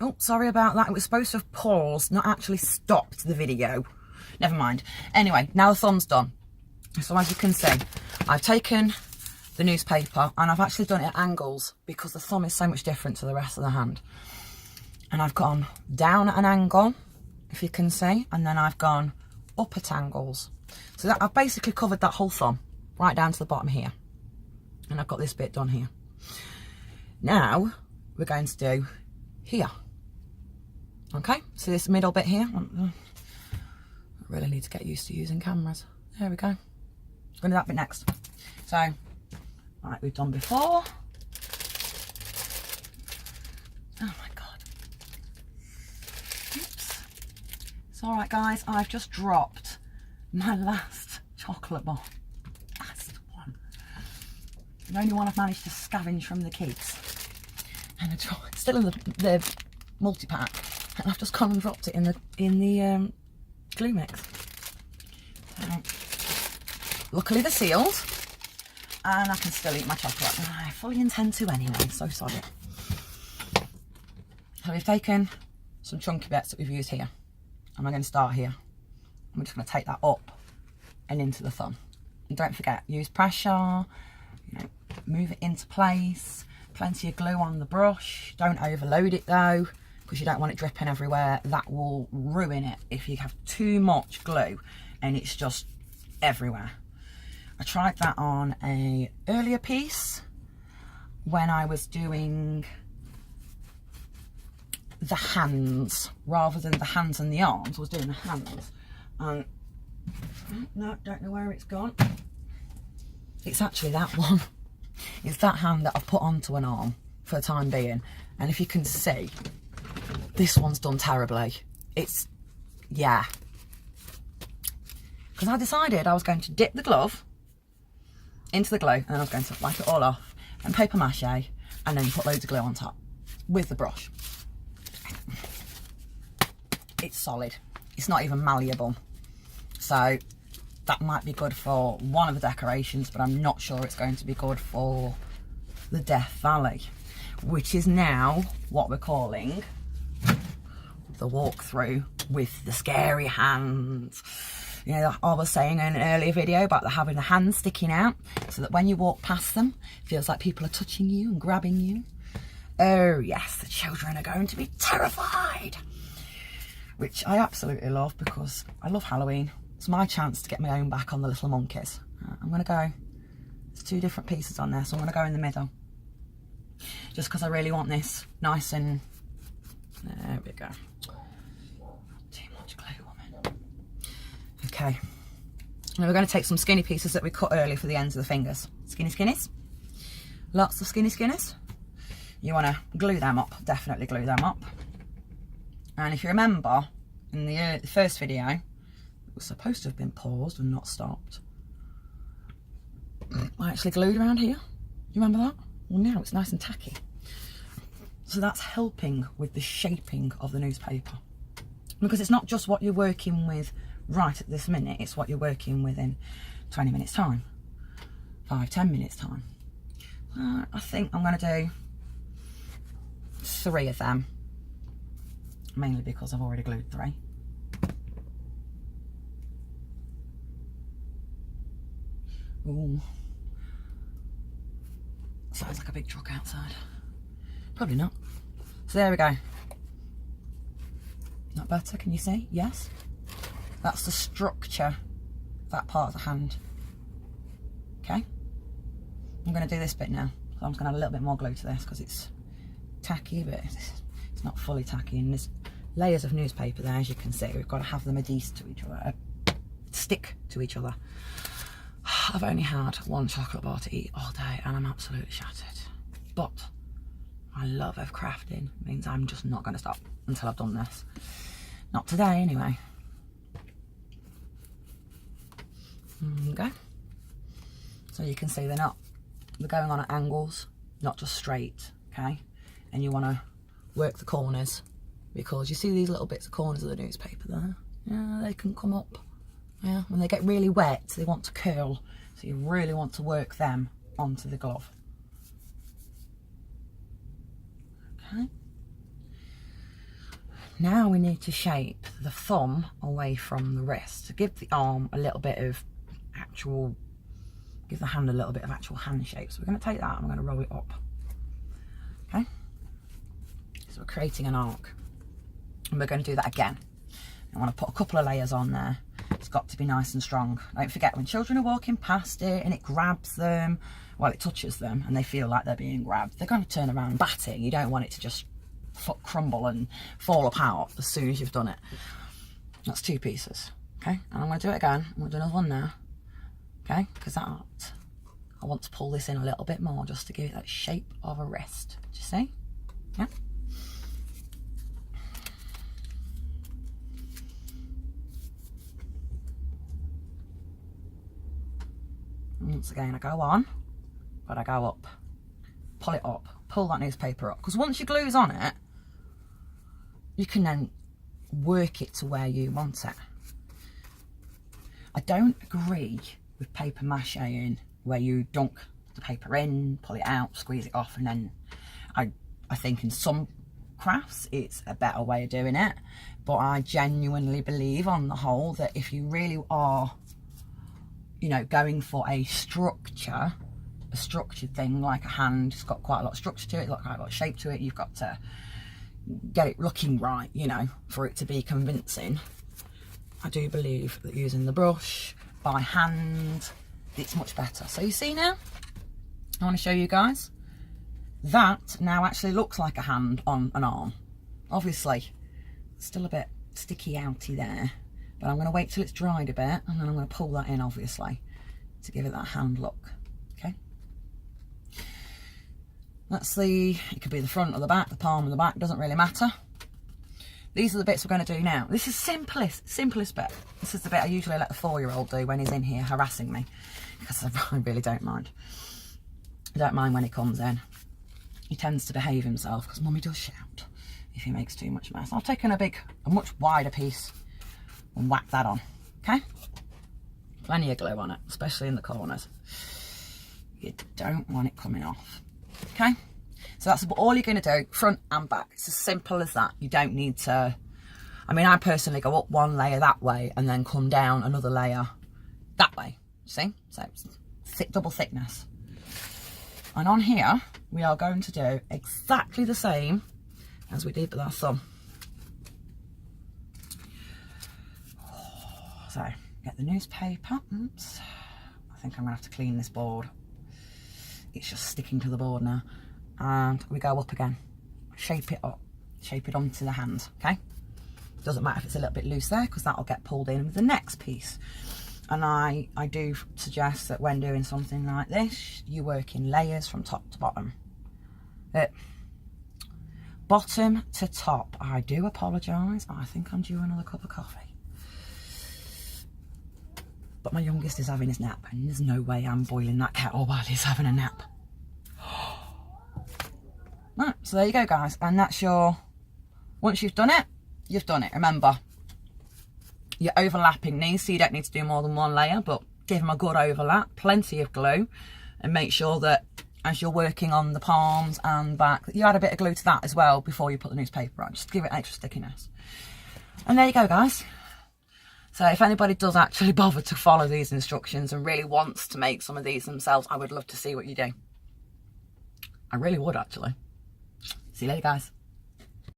Oh, sorry about that. It was supposed to have paused, not actually stopped the video. Never mind. Anyway, now the thumb's done. So as you can see, I've taken the newspaper and I've actually done it at angles because the thumb is so much different to the rest of the hand. And I've gone down at an angle, if you can see, and then I've gone up at angles. So that I've basically covered that whole thumb right down to the bottom here. And I've got this bit done here. Now we're going to do here. Okay, so this middle bit here, I really need to get used to using cameras. There we go. I'm going to do that bit next. So, like we've done before. Oh my God. Oops. It's all right, guys. I've just dropped my last chocolate bar. Last one. The only one I've managed to scavenge from the kids. And it's still in the multi-pack. And I've just gone and dropped it in the glue mix. Luckily they're sealed, and I can still eat my chocolate. And I fully intend to anyway. So sorry. So we've taken some chunky bits that we've used here, and we're going to start here. I'm just going to take that up and into the thumb. And don't forget, use pressure. You know, move it into place. Plenty of glue on the brush. Don't overload it though, because you don't want it dripping everywhere. That will ruin it if you have too much glue and it's just everywhere. I tried that on a earlier piece when I was doing the hands rather than the hands and the arms. I was doing the hands, and no, don't know where it's gone. It's actually that one. It's that hand that I've put onto an arm for the time being, and if you can see, this one's done terribly. It's, yeah. Because I decided I was going to dip the glove into the glue, and then I was going to wipe it all off and paper mache, and then put loads of glue on top with the brush. It's solid. It's not even malleable. So that might be good for one of the decorations, but I'm not sure it's going to be good for the Death Valley, which is now what we're calling the walkthrough with the scary hands. You know, I was saying in an earlier video about having the hands sticking out so that when you walk past them, it feels like people are touching you and grabbing you. Oh yes, the children are going to be terrified, which I absolutely love because I love Halloween. It's my chance to get my own back on the little monkeys. I'm going to go, there's two different pieces on there, so I'm going to go in the middle. Just because I really want this nice and, there we go. Too much glue, woman. Okay. Now we're going to take some skinny pieces that we cut earlier for the ends of the fingers. Skinny skinnies. Lots of skinny skinnies. You want to glue them up, definitely glue them up. And if you remember, in the first video, it was supposed to have been paused and not stopped. I actually glued around here. You remember that? Well, now it's nice and tacky. So that's helping with the shaping of the newspaper. Because it's not just what you're working with right at this minute, it's what you're working with in 20 minutes time. 5-10 minutes time. I think I'm going to do 3 of them. Mainly because I've already glued 3. Ooh. Sounds like a big truck outside. Probably not. So there we go. Not better, can you see? Yes. That's the structure of that part of the hand. Okay. I'm going to do this bit now. So I'm just going to add a little bit more glue to this because it's tacky, but it's not fully tacky. And there's layers of newspaper there, as you can see. We've got to have them adhesive to each other, stick to each other. I've only had 1 chocolate bar to eat all day and I'm absolutely shattered. But my love of crafting means I'm just not going to stop until I've done this. Not today, anyway. There you go. So you can see they're going on at angles, not just straight, okay? And you want to work the corners because you see these little bits of corners of the newspaper there? Yeah, they can come up. Yeah, when they get really wet, they want to curl. So you really want to work them onto the glove. Okay. Now we need to shape the thumb away from the wrist to give the arm a little bit of actual, give the hand a little bit of actual hand shape. So we're going to take that and we're going to roll it up. Okay, so we're creating an arc, and we're going to do that again. I want to put a couple of layers on there. It's got to be nice and strong. Don't forget, when children are walking past it and it grabs them, well, it touches them and they feel like they're being grabbed, they're going to turn around and bat it. You don't want it to just crumble and fall apart as soon as you've done it. That's 2 pieces. Okay, and I'm going to do it again. I'm going to do another one now. Okay, because that, I want to pull this in a little bit more just to give it that shape of a wrist. Do you see? Yeah. Once again, I go on, but I go up, pull it up, pull that newspaper up, because once your glue's on it, you can then work it to where you want it. I don't agree with paper mache-ing where you dunk the paper in, pull it out, squeeze it off, and then I think in some crafts it's a better way of doing it, but I genuinely believe on the whole that if you really are, you know, going for a structured thing like a hand, it's got quite a lot of structure to it, quite a lot of shape to it, you've got to get it looking right, you know, for it to be convincing. I do believe that using the brush by hand, it's much better. So you see now, I want to show you guys, that now actually looks like a hand on an arm. Obviously, still a bit sticky outy there, but I'm going to wait till it's dried a bit, and then I'm going to pull that in, obviously, to give it that hand look. Okay. That's it could be the front or the back, the palm or the back, doesn't really matter. These are the bits we're going to do now. This is simplest bit. This is the bit I usually let the 4-year-old do when he's in here harassing me, because I really don't mind. I don't mind when he comes in. He tends to behave himself because Mummy does shout if he makes too much mess. I've taken a much wider piece and whack that on. Okay, plenty of glue on it, especially in the corners. You don't want it coming off. Okay, so that's all you're going to do, front and back. It's as simple as that. You don't need to, I mean, I personally go up 1 layer that way and then come down another layer that way. See, so it's double thickness. And on here we are going to do exactly the same as we did with our thumb. So, get the newspaper. Oops. I think I'm going to have to clean this board. It's just sticking to the board now. And we go up again. Shape it up. Shape it onto the hand, okay? Doesn't matter if it's a little bit loose there, because that'll get pulled in with the next piece. And I do suggest that when doing something like this, you work in layers from top to bottom. Bottom to top. I do apologise. I think I'm due another cup of coffee. But my youngest is having his nap, and there's no way I'm boiling that kettle while he's having a nap. Right, so there you go, guys. And that's your, once you've done it, you've done it. Remember, you're overlapping these, so you don't need to do more than 1 layer, but give them a good overlap, plenty of glue, and make sure that as you're working on the palms and back, you add a bit of glue to that as well before you put the newspaper on, just to give it extra stickiness. And there you go, guys. So if anybody does actually bother to follow these instructions and really wants to make some of these themselves, I would love to see what you do. I really would, actually. See you later, guys.